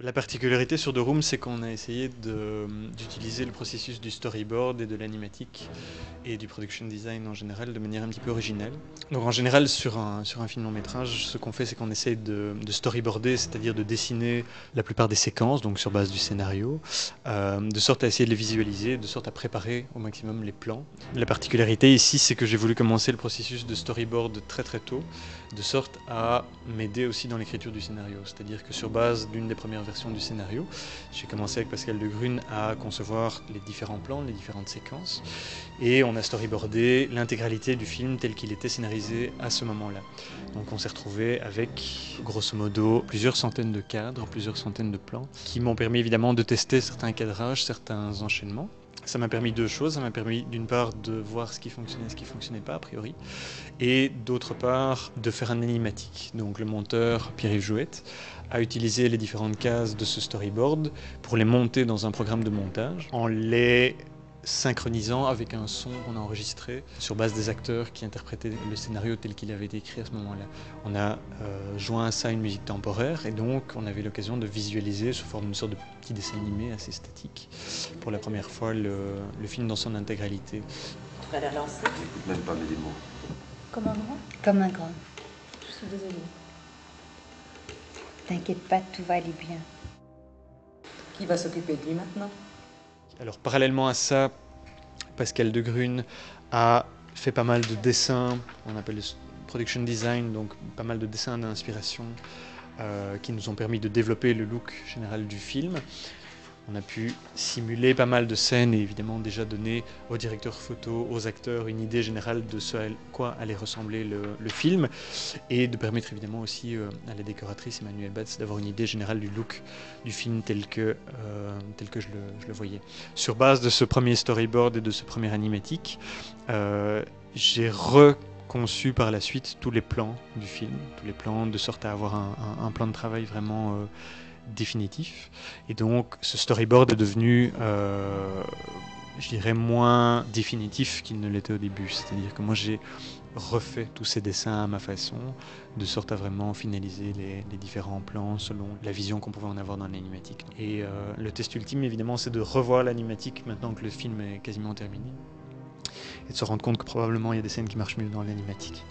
La particularité sur The Room, c'est qu'on a essayé d'utiliser le processus du storyboard et de l'animatique et du production design en général de manière un petit peu originale. Donc en général sur un film long métrage, ce qu'on fait, c'est qu'on essaie de storyboarder, c'est-à-dire de dessiner la plupart des séquences, donc sur base du scénario, de sorte à essayer de les visualiser, de sorte à préparer au maximum les plans. La particularité ici, c'est que j'ai voulu commencer le processus de storyboard très très tôt, de sorte à m'aider aussi dans l'écriture du scénario. C'est-à-dire que sur base d'une des premières versions du scénario, j'ai commencé avec Pascal de Grune à concevoir les différents plans, les différentes séquences, et on a storyboardé l'intégralité du film tel qu'il était scénarisé à ce moment-là. Donc on s'est retrouvé avec, grosso modo, plusieurs centaines de cadres, plusieurs centaines de plans, qui m'ont permis évidemment de tester certains cadrages, certains enchaînements. Ça m'a permis deux choses. Ça m'a permis d'une part de voir ce qui fonctionnait et ce qui ne fonctionnait pas a priori, et d'autre part de faire un animatique. Donc le monteur Pierre-Yves Jouette a utilisé les différentes cases de ce storyboard pour les monter dans un programme de montage en les synchronisant avec un son qu'on a enregistré sur base des acteurs qui interprétaient le scénario tel qu'il avait été écrit à ce moment-là. On a joint à ça une musique temporaire et donc on avait l'occasion de visualiser sous forme d'une sorte de petit dessin animé assez statique pour la première fois le film dans son intégralité. Tu vas les relancer? J'écoute même pas mes démos. Comme un grand? Comme un grand. Je suis désolée. T'inquiète pas, tout va aller bien. Qui va s'occuper de lui maintenant? Alors parallèlement à ça, Pascal de Grune a fait pas mal de dessins, on appelle le production design, donc pas mal de dessins d'inspiration qui nous ont permis de développer le look général du film. On a pu simuler pas mal de scènes et évidemment déjà donner aux directeurs photo, aux acteurs une idée générale de ce à quoi allait ressembler le film et de permettre évidemment aussi à la décoratrice Emmanuelle Batz d'avoir une idée générale du look du film tel que je le voyais. Sur base de ce premier storyboard et de ce premier animatique, j'ai reconçu par la suite tous les plans du film, tous les plans de sorte à avoir un plan de travail vraiment définitif. Et donc ce storyboard est devenu, je dirais, moins définitif qu'il ne l'était au début. C'est-à-dire que moi j'ai refait tous ces dessins à ma façon, de sorte à vraiment finaliser les différents plans selon la vision qu'on pouvait en avoir dans l'animatique. Et le test ultime, évidemment, c'est de revoir l'animatique maintenant que le film est quasiment terminé. Et de se rendre compte que probablement il y a des scènes qui marchent mieux dans l'animatique.